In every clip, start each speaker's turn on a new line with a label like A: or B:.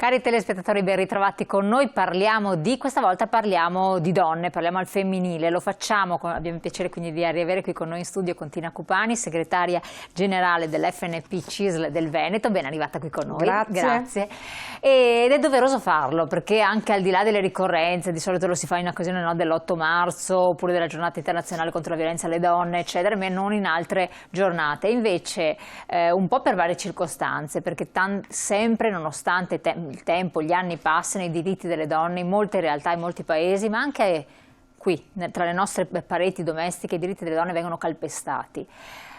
A: Cari telespettatori, ben ritrovati con noi. Questa volta parliamo di donne, parliamo al femminile. Lo facciamo, abbiamo il piacere quindi di riavere qui con noi in studio con Tina Cupani, segretaria generale dell'FNP CISL del Veneto. Ben arrivata qui con noi.
B: Grazie.
A: Ed è doveroso farlo, perché anche al di là delle ricorrenze, di solito lo si fa in occasione dell'8 marzo oppure della giornata internazionale contro la violenza alle donne, eccetera, ma non in altre giornate. Invece un po' per varie circostanze, perché sempre, nonostante il tempo, gli anni passano, i diritti delle donne in molte realtà, in molti paesi, ma anche qui, tra le nostre pareti domestiche, i diritti delle donne vengono calpestati.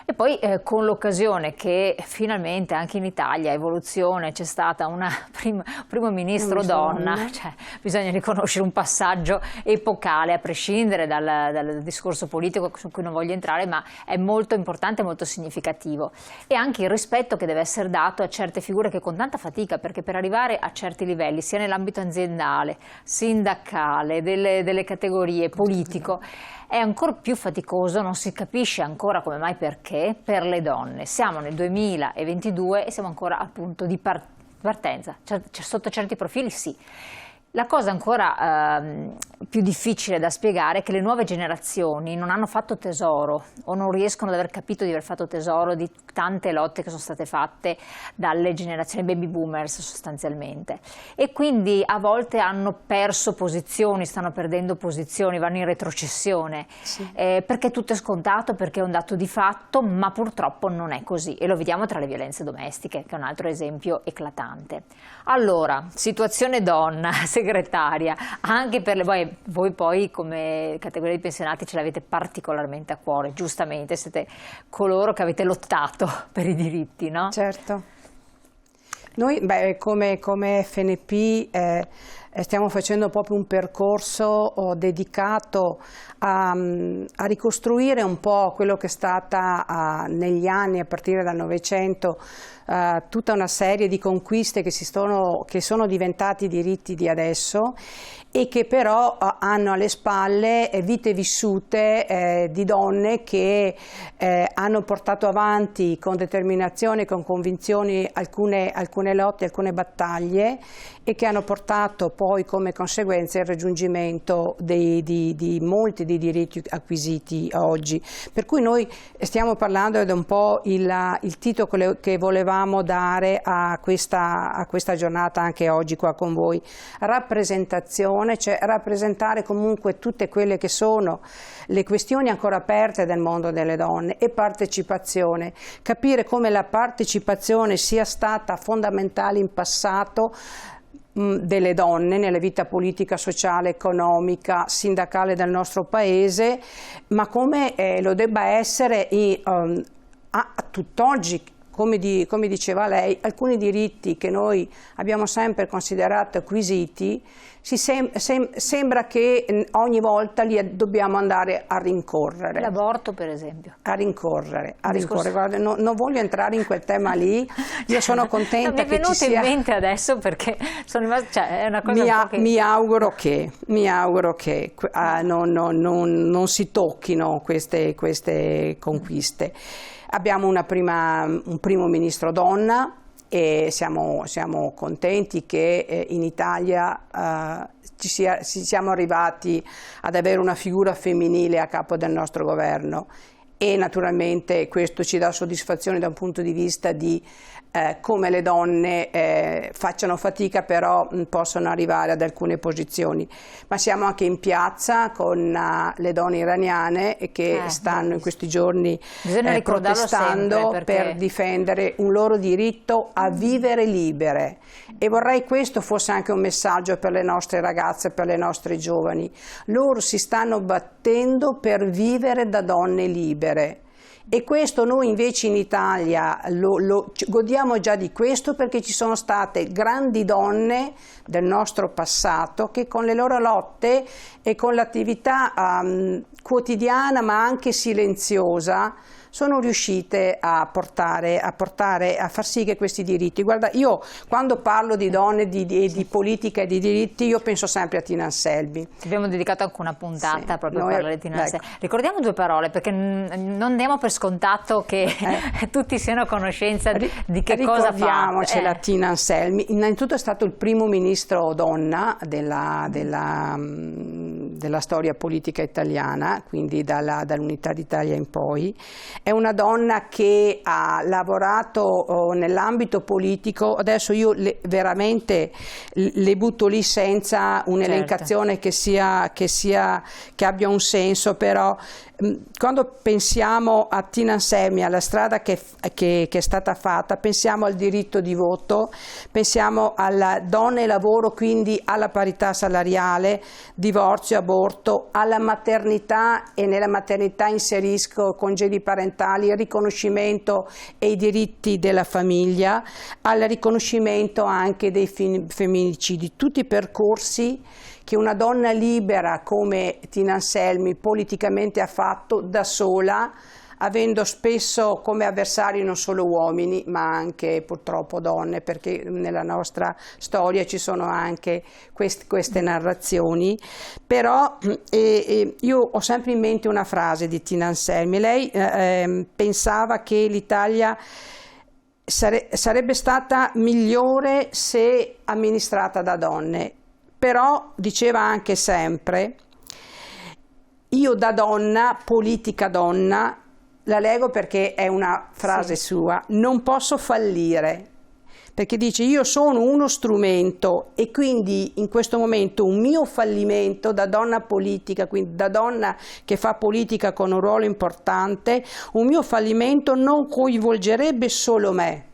A: E poi con l'occasione che finalmente anche in Italia, evoluzione, c'è stata una primo ministro donna, cioè, bisogna riconoscere un passaggio epocale, a prescindere dal discorso politico su cui non voglio entrare, ma è molto importante e molto significativo. E anche il rispetto che deve essere dato a certe figure che con tanta fatica, perché per arrivare a certi livelli, sia nell'ambito aziendale, sindacale, delle categorie, politico, è ancora più faticoso, non si capisce ancora come mai, perché, per le donne. Siamo nel 2022 e siamo ancora al punto di partenza, sotto certi profili sì. La cosa ancora più difficile da spiegare è che le nuove generazioni non hanno fatto tesoro o non riescono ad aver capito di aver fatto tesoro di tante lotte che sono state fatte dalle generazioni baby boomers sostanzialmente, e quindi a volte hanno perso posizioni, stanno perdendo posizioni, vanno in retrocessione, sì. Perché tutto è scontato, perché è un dato di fatto, ma purtroppo non è così, e lo vediamo tra le violenze domestiche, che è un altro esempio eclatante. Allora, situazione donna, segretaria, anche per voi poi come categoria di pensionati ce l'avete particolarmente a cuore, giustamente, siete coloro che avete lottato per i diritti, no?
B: Certo. Noi come FNP stiamo facendo proprio un percorso dedicato a ricostruire un po' quello che è stata negli anni, a partire dal Novecento, tutta una serie di conquiste che sono diventati diritti di adesso e che però hanno alle spalle vite vissute di donne che hanno portato avanti con determinazione, con convinzioni alcune lotte, alcune battaglie, e che hanno portato poi come conseguenza il raggiungimento di molti dei diritti acquisiti oggi. Per cui noi stiamo parlando, ed è un po' il titolo che volevamo dare a questa giornata anche oggi qua con voi: rappresentazione, cioè rappresentare comunque tutte quelle che sono le questioni ancora aperte del mondo delle donne, e partecipazione, capire come la partecipazione sia stata fondamentale in passato delle donne nella vita politica, sociale, economica, sindacale del nostro paese, ma come lo debba essere a tutt'oggi. Come diceva lei, alcuni diritti che noi abbiamo sempre considerato acquisiti, sembra che ogni volta li dobbiamo andare a rincorrere.
A: L'aborto, per esempio.
B: A rincorrere. Guarda, non voglio entrare in quel tema lì, io sono contenta che ci sia.
A: Mi è venuto in mente adesso, perché sono rimasta, cioè, è una cosa
B: mi auguro che non si tocchino queste conquiste. Abbiamo un primo ministro donna, e siamo contenti che in Italia siamo arrivati ad avere una figura femminile a capo del nostro governo, e naturalmente questo ci dà soddisfazione da un punto di vista di come le donne facciano fatica, però possono arrivare ad alcune posizioni. Ma siamo anche in piazza con le donne iraniane che stanno in questi giorni protestando per difendere un loro diritto a vivere libere, e vorrei questo fosse anche un messaggio per le nostre ragazze, per le nostre giovani. Loro si stanno battendo per vivere da donne libere. E questo noi invece in Italia godiamo già di questo, perché ci sono state grandi donne del nostro passato che con le loro lotte e con l'attività quotidiana ma anche silenziosa sono riuscite a far sì che questi diritti, guarda, io quando parlo di donne, di politica e di diritti, io penso sempre a Tina Anselmi.
A: Abbiamo dedicato anche una puntata proprio a parlare di Tina Anselmi.
B: Ecco.
A: Ricordiamo due parole, perché non diamo per scontato che tutti siano a conoscenza di che cosa fa.
B: Ricordiamocela Tina Anselmi, innanzitutto è stato il primo ministro donna della storia politica italiana, quindi dall'Unità d'Italia in poi. È una donna che ha lavorato nell'ambito politico, adesso io veramente le butto lì senza un'elencazione che abbia un senso, però quando pensiamo a Tina Anselmi, alla strada che è stata fatta, pensiamo al diritto di voto, pensiamo alla donna e lavoro, quindi alla parità salariale, divorzio, aborto, alla maternità, e nella maternità inserisco congedi parentali, il riconoscimento e i diritti della famiglia, al riconoscimento anche dei femminicidi, tutti i percorsi che una donna libera come Tina Anselmi politicamente ha fatto da sola, avendo spesso come avversari non solo uomini ma anche purtroppo donne, perché nella nostra storia ci sono anche queste narrazioni. Però io ho sempre in mente una frase di Tina Anselmi. Lei pensava che l'Italia sarebbe stata migliore se amministrata da donne, però diceva anche sempre: io da donna, politica donna, la leggo perché è una frase sua, non posso fallire, perché dice: io sono uno strumento, e quindi in questo momento un mio fallimento da donna politica, quindi da donna che fa politica con un ruolo importante, un mio fallimento non coinvolgerebbe solo me,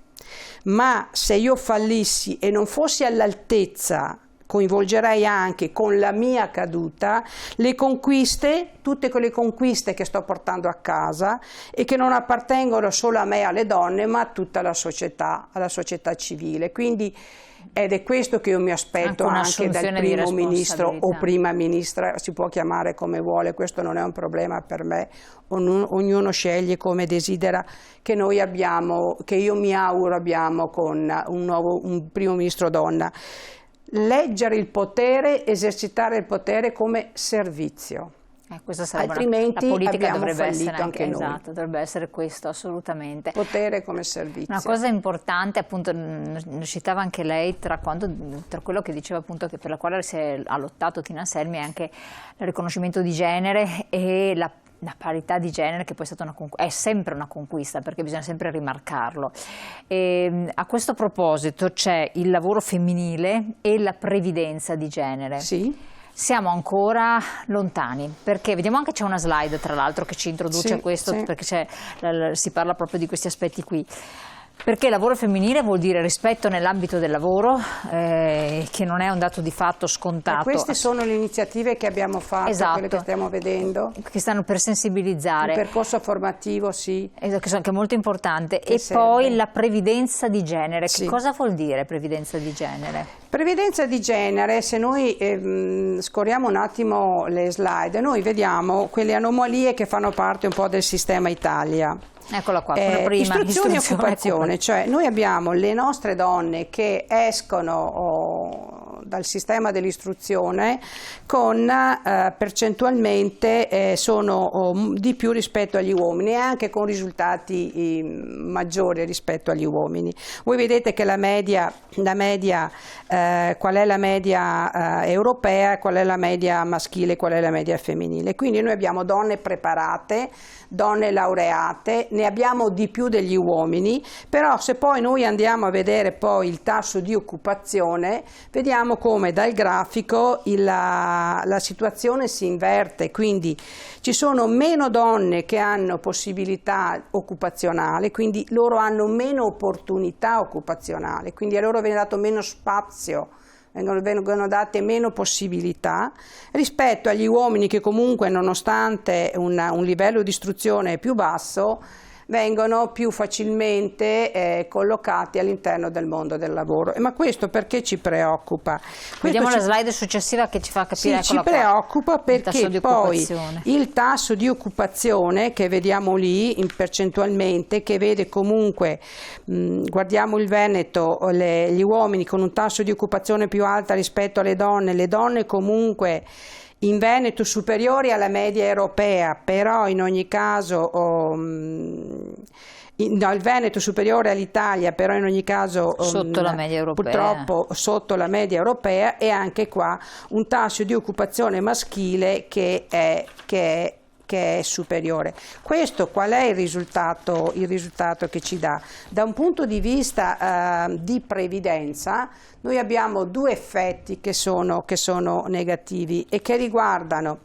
B: ma se io fallissi e non fossi all'altezza, coinvolgerei anche con la mia caduta le conquiste, tutte quelle conquiste che sto portando a casa e che non appartengono solo a me, alle donne, ma a tutta alla società civile. Quindi ed è questo che io mi aspetto anche dal primo ministro o prima ministra, si può chiamare come vuole, questo non è un problema per me, ognuno sceglie come desidera, che noi abbiamo, che io mi auguro abbiamo con un primo ministro donna. Leggere il potere, esercitare il potere come servizio. Altrimenti
A: la politica
B: abbiamo
A: dovrebbe
B: fallito
A: essere
B: anche noi.
A: Esatto, dovrebbe essere questo assolutamente.
B: Potere come servizio.
A: Una cosa importante, appunto, citava anche lei, tra quello che diceva appunto che per la quale ha lottato Tina Anselmi, è anche il riconoscimento di genere e la parità di genere, che poi è sempre una conquista, perché bisogna sempre rimarcarlo. A questo proposito c'è il lavoro femminile e la previdenza di genere.
B: Sì.
A: Siamo ancora lontani, perché vediamo anche c'è una slide tra l'altro che ci introduce a questo, perché si parla proprio di questi aspetti qui. Perché lavoro femminile vuol dire rispetto nell'ambito del lavoro, che non è un dato di fatto scontato.
B: E queste sono le iniziative che abbiamo fatto, quelle che stiamo vedendo.
A: Che stanno per sensibilizzare.
B: Il percorso formativo, sì.
A: Che è molto importante.
B: Che
A: e
B: serve.
A: Poi la previdenza di genere.
B: Sì.
A: Che cosa vuol dire previdenza di genere?
B: Previdenza di genere, se noi scorriamo un attimo le slide, noi vediamo quelle anomalie che fanno parte un po' del sistema Italia.
A: Eccola qua, prima.
B: Istruzione e occupazione, cioè noi abbiamo le nostre donne che escono dal sistema dell'istruzione con percentualmente sono di più rispetto agli uomini e anche con risultati maggiori rispetto agli uomini. Voi vedete che la media qual è la media europea, qual è la media maschile, qual è la media femminile. Quindi noi abbiamo donne preparate, donne laureate, ne abbiamo di più degli uomini, però se poi noi andiamo a vedere poi il tasso di occupazione, vediamo come dal grafico la situazione si inverte, quindi ci sono meno donne che hanno possibilità occupazionali, quindi loro hanno meno opportunità occupazionali, quindi a loro viene dato meno spazio, vengono date meno possibilità rispetto agli uomini che comunque, nonostante un livello di istruzione più basso, vengono più facilmente collocati all'interno del mondo del lavoro. Ma questo perché ci preoccupa?
A: Vediamo la slide successiva che ci fa capire.
B: Sì, ci preoccupa perché poi il tasso di occupazione che vediamo lì percentualmente, che vede comunque, guardiamo il Veneto, gli uomini con un tasso di occupazione più alta rispetto alle donne, le donne comunque in Veneto superiori alla media europea, però in ogni caso no, il Veneto superiore all'Italia, però in ogni caso
A: sotto la media europea.
B: Purtroppo sotto la media europea, e anche qua un tasso di occupazione maschile che è superiore. Questo qual è il risultato che ci dà? Da un punto di vista di previdenza, noi abbiamo due effetti che sono negativi e che riguardano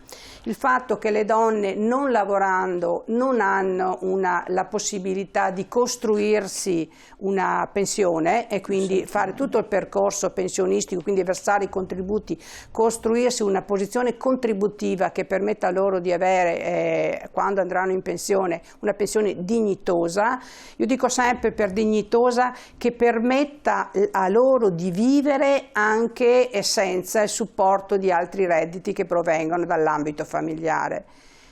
B: il fatto che le donne non lavorando non hanno la possibilità di costruirsi una pensione e quindi fare tutto il percorso pensionistico, quindi versare i contributi, costruirsi una posizione contributiva che permetta loro di avere, quando andranno in pensione, una pensione dignitosa. Io dico sempre per dignitosa che permetta a loro di vivere anche senza il supporto di altri redditi che provengono dall'ambito familiare.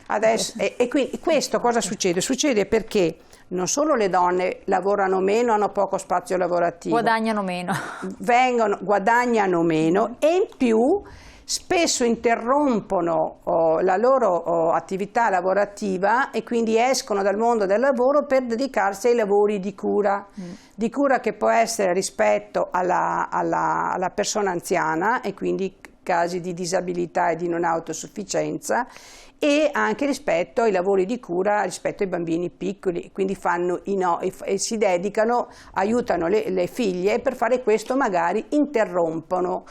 B: Adesso, e quindi questo cosa succede? Succede perché non solo le donne lavorano meno, hanno poco spazio lavorativo,
A: guadagnano meno,
B: guadagnano meno, e in più spesso interrompono la loro attività lavorativa e quindi escono dal mondo del lavoro per dedicarsi ai lavori di cura che può essere rispetto alla persona anziana, e quindi casi di disabilità e di non autosufficienza, e anche rispetto ai lavori di cura rispetto ai bambini piccoli, quindi e si dedicano, aiutano le figlie, e per fare questo magari interrompono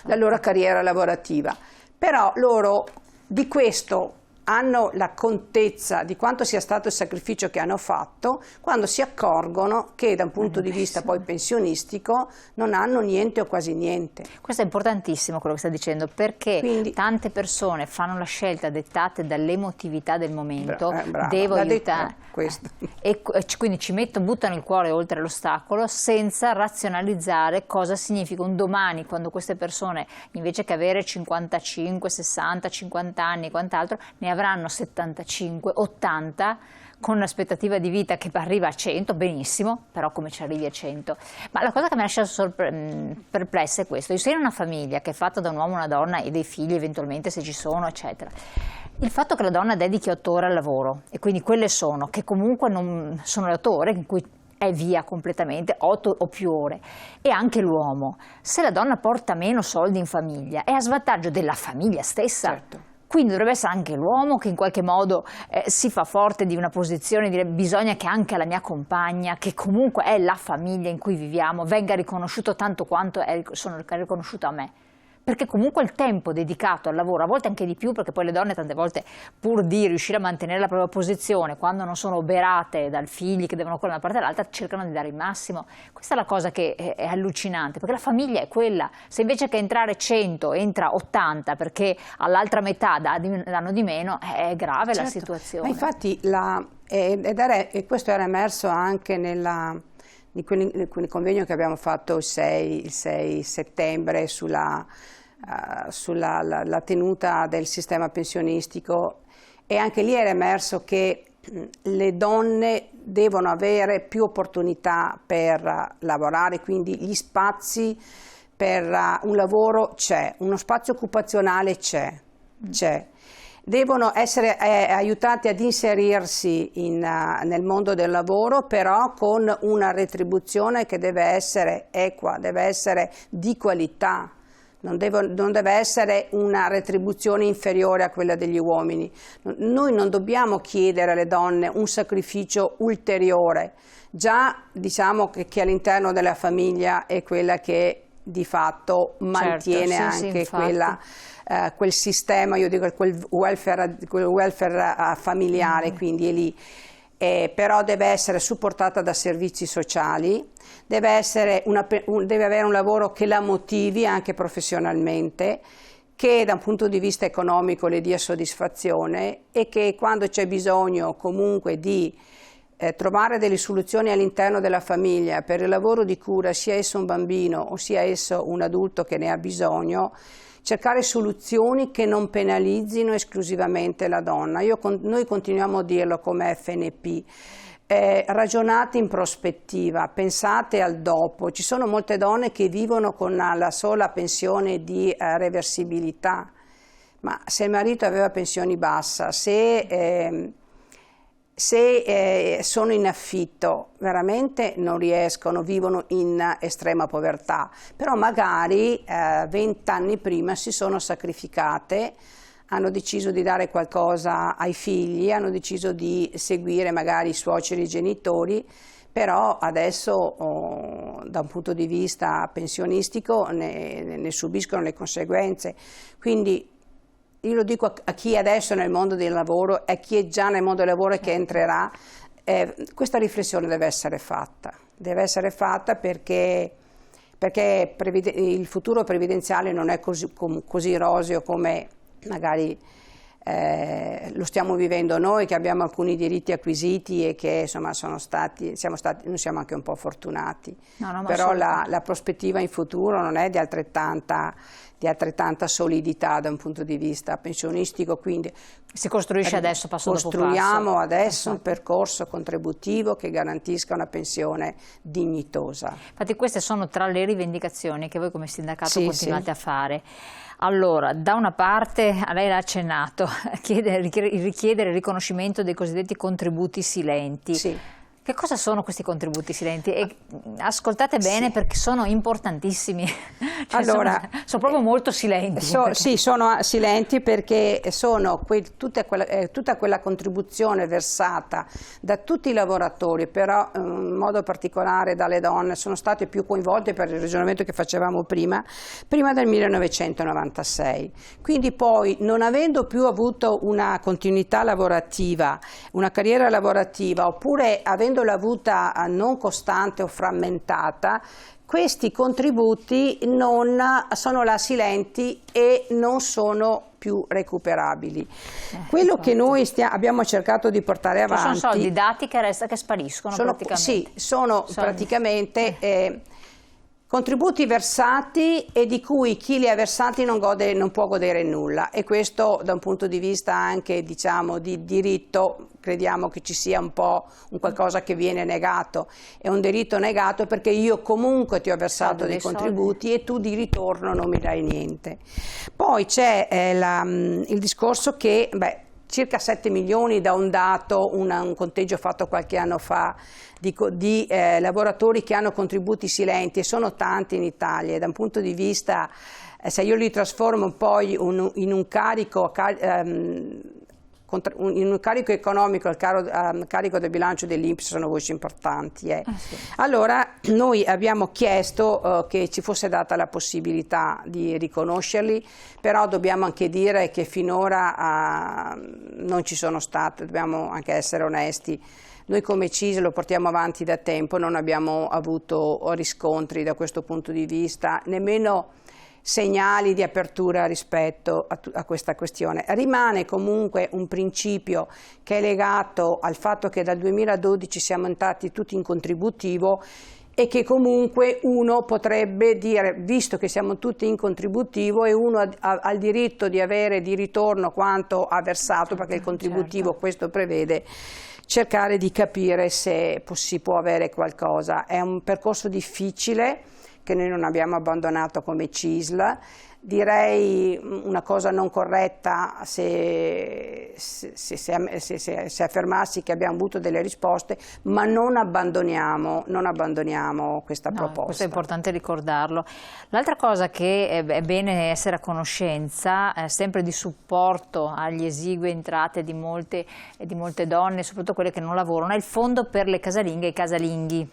B: la loro carriera lavorativa. Però loro di questo hanno la contezza di quanto sia stato il sacrificio che hanno fatto quando si accorgono che da un punto di vista poi pensionistico non hanno niente o quasi niente.
A: Questo è importantissimo quello che sta dicendo, perché tante persone fanno la scelta dettate dall'emotività del momento, devo aiutare, e quindi buttano il cuore oltre l'ostacolo senza razionalizzare cosa significa un domani, quando queste persone invece che avere 55, 60, 50 anni e quant'altro ne avranno 75, 80, con un'aspettativa di vita che arriva a 100, benissimo, però come ci arrivi a 100? Ma la cosa che mi ha lasciato perplessa è questo: io sono in una famiglia che è fatta da un uomo, una donna e dei figli eventualmente, se ci sono, eccetera. Il fatto che la donna dedichi 8 ore al lavoro, e quindi quelle che comunque non sono le 8 ore in cui è via completamente, 8 o più ore, e anche l'uomo, se la donna porta meno soldi in famiglia è a svantaggio della famiglia stessa.
B: Certo.
A: Quindi dovrebbe essere anche l'uomo che in qualche modo si fa forte di una posizione, dire bisogna che anche la mia compagna, che comunque è la famiglia in cui viviamo, venga riconosciuto tanto quanto sono riconosciuto a me. Perché comunque il tempo dedicato al lavoro, a volte anche di più, perché poi le donne tante volte, pur di riuscire a mantenere la propria posizione, quando non sono oberate dal figli che devono correre da una parte all'altra, cercano di dare il massimo. Questa è la cosa che è allucinante, perché la famiglia è quella. Se invece che entrare 100 entra 80 perché all'altra metà danno di meno, è grave la situazione.
B: Ma infatti questo era emerso anche in quel convegno che abbiamo fatto il 6 settembre sulla tenuta del sistema pensionistico, e anche lì era emerso che le donne devono avere più opportunità per lavorare, quindi gli spazi per un lavoro c'è, uno spazio occupazionale c'è. Devono essere aiutati ad inserirsi nel mondo del lavoro, però con una retribuzione che deve essere equa, deve essere di qualità, non deve essere una retribuzione inferiore a quella degli uomini. Noi non dobbiamo chiedere alle donne un sacrificio ulteriore, già diciamo che all'interno della famiglia è quella che di fatto mantiene anche quel sistema, io dico quel welfare familiare, quindi è lì. Però deve essere supportata da servizi sociali, deve avere un lavoro che la motivi anche professionalmente, che da un punto di vista economico le dia soddisfazione, e che quando c'è bisogno comunque di trovare delle soluzioni all'interno della famiglia per il lavoro di cura, sia esso un bambino o sia esso un adulto che ne ha bisogno, cercare soluzioni che non penalizzino esclusivamente la donna. Noi continuiamo a dirlo come FNP. Ragionate in prospettiva, pensate al dopo. Ci sono molte donne che vivono con la sola pensione di reversibilità, ma se il marito aveva pensioni basse, se sono in affitto, veramente non riescono, vivono in estrema povertà, però magari 20 anni prima si sono sacrificate, hanno deciso di dare qualcosa ai figli, hanno deciso di seguire magari i suoceri e i genitori, però adesso da un punto di vista pensionistico ne subiscono le conseguenze. Quindi io lo dico a chi adesso è nel mondo del lavoro e a chi è già nel mondo del lavoro e che entrerà, questa riflessione deve essere fatta perché il futuro previdenziale non è così roseo come magari lo stiamo vivendo noi, che abbiamo alcuni diritti acquisiti e che insomma noi siamo anche un po' fortunati, però la prospettiva in futuro non è di altrettanta solidità da un punto di vista pensionistico, quindi
A: si costruisce adesso passo dopo passo.
B: Costruiamo adesso un percorso contributivo che garantisca una pensione dignitosa.
A: Infatti queste sono tra le rivendicazioni che voi come sindacato continuate a fare. Allora, da una parte, a lei l'ha accennato, richiedere il riconoscimento dei cosiddetti contributi silenti. Sì. Che cosa sono questi contributi silenti? E ascoltate bene perché sono importantissimi, cioè allora, sono proprio molto silenti.
B: Sì, sono silenti perché sono tutta quella contribuzione versata da tutti i lavoratori, però in modo particolare dalle donne, sono state più coinvolte per il ragionamento che facevamo prima del 1996. Quindi poi, non avendo più avuto una continuità lavorativa, una carriera lavorativa, oppure avendo avuta non costante o frammentata, questi contributi sono là silenti e non sono più recuperabili. Quello che noi abbiamo cercato di portare avanti...
A: Sono soldi dati che spariscono praticamente.
B: Sì, sono praticamente contributi versati e di cui chi li ha versati non può godere nulla, e questo da un punto di vista anche, diciamo, di diritto crediamo che ci sia un po' un qualcosa che viene negato. È un diritto negato perché io comunque ti ho versato dei contributi e tu di ritorno non mi dai niente. Poi c'è il discorso che circa 7 milioni da un dato, un conteggio fatto qualche anno fa, di lavoratori che hanno contributi silenti, e sono tanti in Italia, e da un punto di vista, se io li trasformo poi in un carico economico al carico del bilancio dell'INPS, sono voci importanti. Sì. Allora noi abbiamo chiesto che ci fosse data la possibilità di riconoscerli, però dobbiamo anche dire che finora non ci sono state, dobbiamo anche essere onesti. Noi come CISL lo portiamo avanti da tempo, non abbiamo avuto riscontri da questo punto di vista, nemmeno segnali di apertura rispetto a questa questione. Rimane comunque un principio che è legato al fatto che dal 2012 siamo entrati tutti in contributivo, e che comunque uno potrebbe dire, visto che siamo tutti in contributivo e uno ha il diritto di avere di ritorno quanto ha versato, perché il contributivo questo prevede, cercare di capire se si può avere qualcosa. È un percorso difficile che noi non abbiamo abbandonato come CISL. Direi una cosa non corretta se affermassi che abbiamo avuto delle risposte, ma non abbandoniamo questa proposta.
A: Questo è importante ricordarlo. L'altra cosa che è bene essere a conoscenza, sempre di supporto agli esigui entrate di molte donne, soprattutto quelle che non lavorano, è il fondo per le casalinghe e i casalinghi.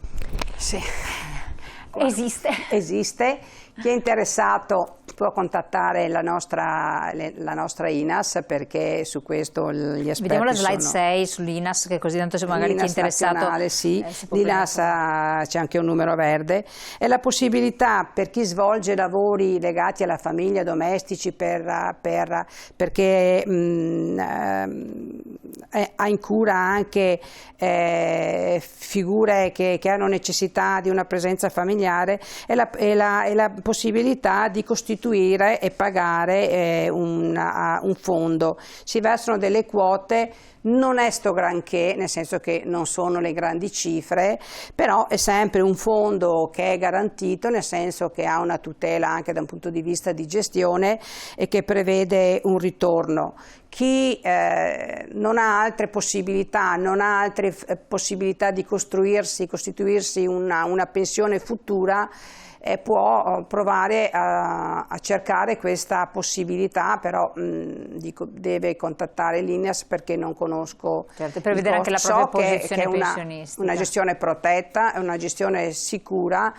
B: Sì.
A: Esiste.
B: Chi è interessato può contattare la nostra INAS, perché su questo gli esperti
A: vediamo la slide
B: sono...
A: 6 sull'INAS, che così tanto se magari chi è interessato
B: sì. L'INAS c'è anche un numero verde, è la possibilità per chi svolge lavori legati alla famiglia, domestici, perché ha in cura anche figure che hanno necessità di una presenza familiare, e la possibilità di costituire e pagare un fondo. Si versano delle quote, non è sto granché, nel senso che non sono le grandi cifre, però è sempre un fondo che è garantito, nel senso che ha una tutela anche da un punto di vista di gestione e che prevede un ritorno. Chi non ha altre possibilità, di costituirsi una pensione futura, può provare a cercare questa possibilità, però deve contattare l'INAS, perché non conosco.
A: Certo, per vedere anche la propria posizione pensionistica.
B: Una gestione protetta, è una gestione sicura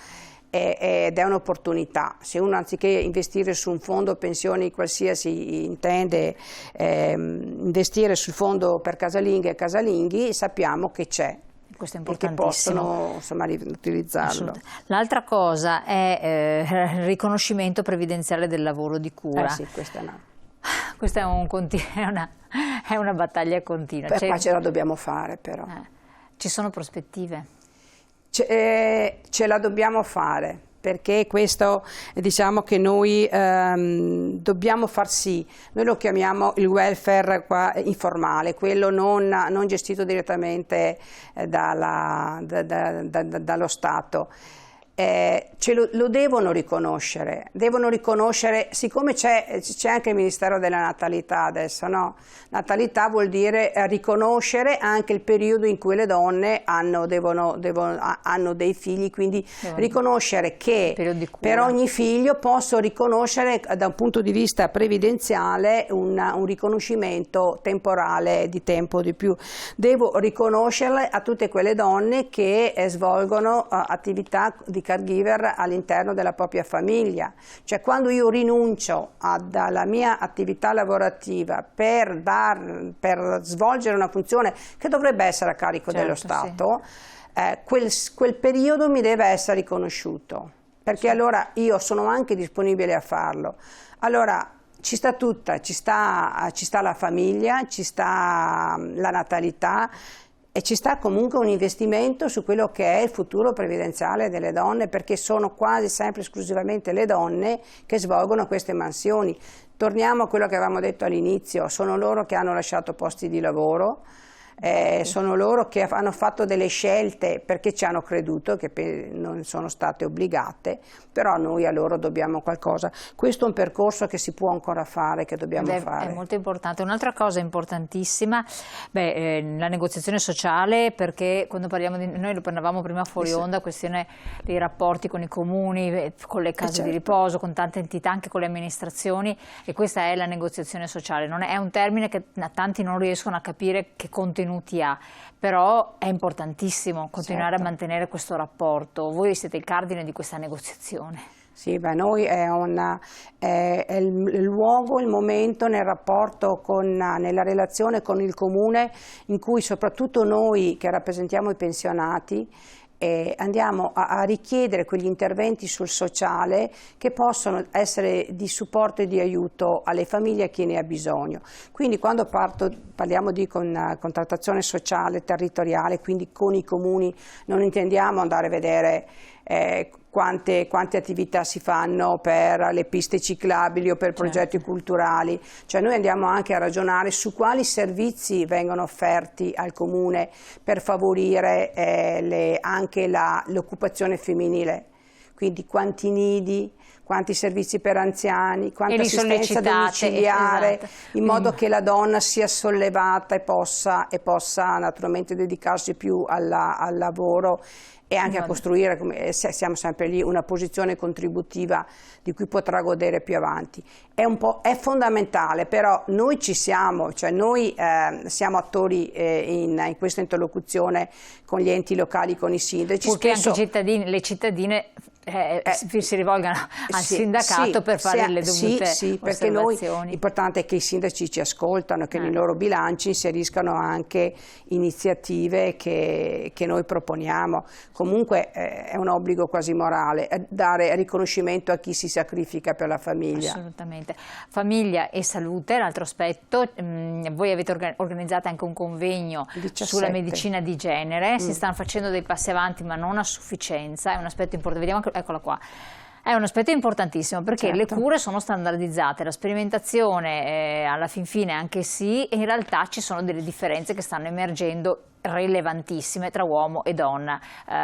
B: ed è un'opportunità. Se uno, anziché investire su un fondo pensioni qualsiasi, intende investire sul fondo per casalinghe e casalinghi, sappiamo che c'è.
A: Questo è
B: importantissimo, perché possono, insomma, utilizzarlo.
A: L'altra cosa è il riconoscimento previdenziale del lavoro di cura.
B: Sì, questa
A: è una battaglia continua.
B: Qua ce la dobbiamo fare, però.
A: Ci sono prospettive?
B: Ce la dobbiamo fare, perché questo, diciamo che noi dobbiamo far sì, noi lo chiamiamo il welfare informale, quello non gestito direttamente dallo Stato. Lo devono riconoscere, siccome c'è anche il Ministero della Natalità adesso, no? Natalità vuol dire riconoscere anche il periodo in cui le donne hanno dei figli, quindi riconoscere che per ogni figlio posso riconoscere da un punto di vista previdenziale un riconoscimento temporale di tempo di più. Devo riconoscerle a tutte quelle donne che svolgono attività di caregiver all'interno della propria famiglia. Cioè, quando io rinuncio alla mia attività lavorativa per svolgere una funzione che dovrebbe essere a carico dello Stato, quel periodo mi deve essere riconosciuto, perché allora io sono anche disponibile a farlo. Allora ci sta ci sta la famiglia, ci sta la natalità, e ci sta comunque un investimento su quello che è il futuro previdenziale delle donne, perché sono quasi sempre esclusivamente le donne che svolgono queste mansioni. Torniamo a quello che avevamo detto all'inizio, sono loro che hanno lasciato posti di lavoro, sono loro che hanno fatto delle scelte perché ci hanno creduto, che non sono state obbligate, però noi a loro dobbiamo qualcosa. Questo è un percorso che si può ancora fare, che dobbiamo fare.
A: È molto importante. Un'altra cosa importantissima, la negoziazione sociale, perché quando parliamo noi lo parlavamo prima fuori onda, questione dei rapporti con i comuni, con le case di riposo, con tante entità, anche con le amministrazioni, e questa è la negoziazione sociale. È un termine che tanti non riescono a capire che contenuti ha, però è importantissimo continuare a mantenere questo rapporto. Voi siete il cardine di questa negoziazione.
B: Sì, noi è il luogo, il momento nel rapporto nella relazione con il Comune, in cui soprattutto noi che rappresentiamo i pensionati andiamo a richiedere quegli interventi sul sociale che possono essere di supporto e di aiuto alle famiglie e a chi ne ha bisogno. Quindi quando parliamo di contrattazione sociale territoriale, quindi con i comuni, non intendiamo andare a vedere quante attività si fanno per le piste ciclabili o per progetti culturali, cioè noi andiamo anche a ragionare su quali servizi vengono offerti al Comune per favorire anche l'occupazione femminile, quindi quanti nidi, quanti servizi per anziani, quanta assistenza domiciliare, in modo che la donna sia sollevata e possa naturalmente dedicarsi più al lavoro e anche a costruire, siamo sempre lì, una posizione contributiva di cui potrà godere più avanti. È fondamentale, però noi ci siamo, cioè noi siamo attori in questa interlocuzione con gli enti locali, con i sindaci.
A: Purché anche le cittadine si rivolgano al sindacato per fare le dovute
B: perché noi
A: osservazioni.
B: l'importante è che i sindaci ci ascoltano, che nei loro bilanci inseriscano anche iniziative che noi proponiamo. Comunque è un obbligo quasi morale dare riconoscimento a chi si sacrifica per la famiglia.
A: Assolutamente. Famiglia e salute, l'altro aspetto. Voi avete organizzato anche un convegno
B: 17.
A: sulla medicina di genere, si stanno facendo dei passi avanti ma non a sufficienza, è un aspetto importante, vediamo anche, eccola qua. È un aspetto importantissimo perché le cure sono standardizzate, la sperimentazione alla fin fine anche sì, e in realtà ci sono delle differenze che stanno emergendo rilevantissime tra uomo e donna,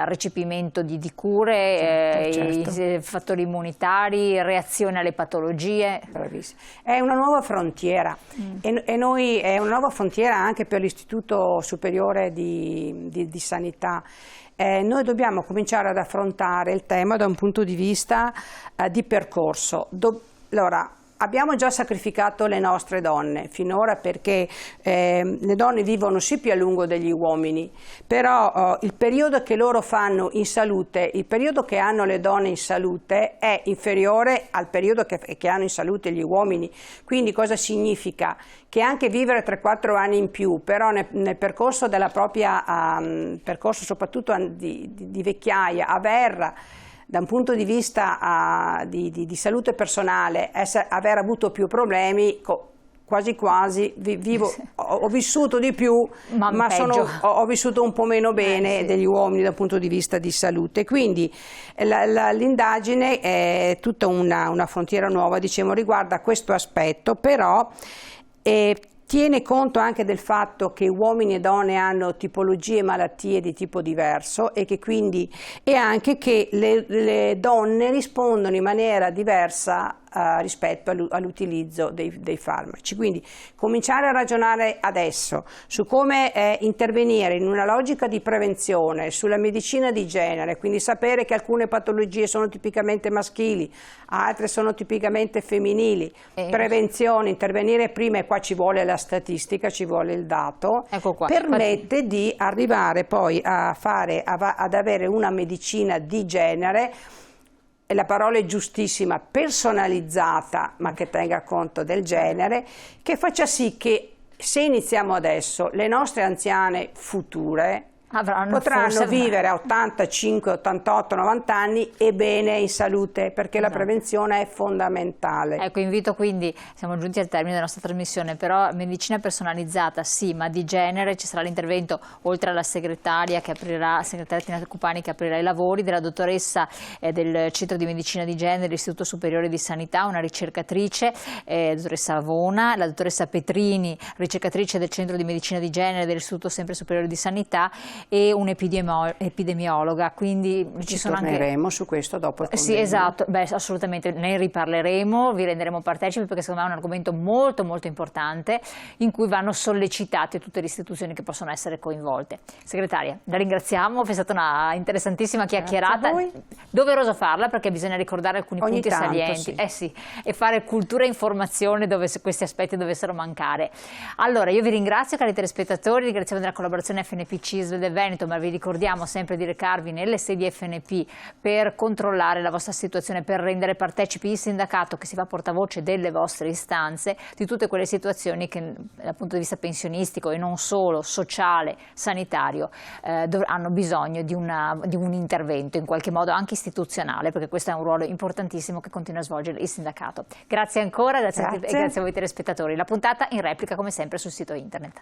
A: recepimento di cure, i fattori immunitari, reazione alle patologie.
B: Bravissimo. È una nuova frontiera e noi è una nuova frontiera anche per l'Istituto Superiore di Sanità. Noi dobbiamo cominciare ad affrontare il tema da un punto di vista di percorso. Allora, abbiamo già sacrificato le nostre donne finora perché le donne vivono sì più a lungo degli uomini, però il periodo che loro fanno in salute, il periodo che hanno le donne in salute è inferiore al periodo che hanno in salute gli uomini. Quindi cosa significa? Che anche vivere 3-4 anni in più, però nel percorso della propria, percorso soprattutto di vecchiaia, aver da un punto di vista di salute personale, aver avuto più problemi, quasi quasi, ho vissuto di più, ma ho vissuto un po' meno bene degli uomini dal punto di vista di salute. Quindi l'indagine è tutta una frontiera nuova, diciamo, riguarda questo aspetto, però tiene conto anche del fatto che uomini e donne hanno tipologie e malattie di tipo diverso e anche che le donne rispondono in maniera diversa rispetto all'utilizzo dei farmaci. Quindi cominciare a ragionare adesso su come intervenire in una logica di prevenzione sulla medicina di genere, quindi sapere che alcune patologie sono tipicamente maschili, altre sono tipicamente femminili, prevenzione, intervenire prima, e qua ci vuole la statistica, ci vuole il dato, permette di arrivare poi ad avere una medicina di genere, e la parola è giustissima, personalizzata, ma che tenga conto del genere, che faccia sì che se iniziamo adesso, le nostre anziane future potranno vivere a 85, 88, 90 anni e bene in salute, perché la prevenzione è fondamentale.
A: Ecco, invito quindi, siamo giunti al termine della nostra trasmissione, però medicina personalizzata sì, ma di genere ci sarà l'intervento, oltre alla segretaria Tina Cupani, che aprirà i lavori, della dottoressa del Centro di Medicina di Genere dell'Istituto Superiore di Sanità, una ricercatrice, dottoressa Avona, la dottoressa Petrini, ricercatrice del Centro di Medicina di Genere dell'Istituto sempre Superiore di Sanità, e un'epidemiologa, quindi ci sono
B: torneremo
A: anche
B: su questo dopo il convegno.
A: Sì, esatto, assolutamente ne riparleremo, vi renderemo partecipi, perché secondo me è un argomento molto molto importante in cui vanno sollecitate tutte le istituzioni che possono essere coinvolte. Segretaria, la ringraziamo, è stata una interessantissima chiacchierata, doveroso farla perché bisogna ricordare alcuni punti salienti, e fare cultura e informazione dove questi aspetti dovessero mancare. Allora, io vi ringrazio, cari telespettatori, ringraziamo della collaborazione FNP-CISL del Veneto, ma vi ricordiamo sempre di recarvi nelle sedi FNP per controllare la vostra situazione, per rendere partecipi il sindacato che si fa portavoce delle vostre istanze, di tutte quelle situazioni che dal punto di vista pensionistico e non solo, sociale, sanitario, hanno bisogno di un intervento in qualche modo anche istituzionale, perché questo è un ruolo importantissimo che continua a svolgere il sindacato. Grazie ancora, grazie a voi telespettatori. La puntata in replica come sempre sul sito internet.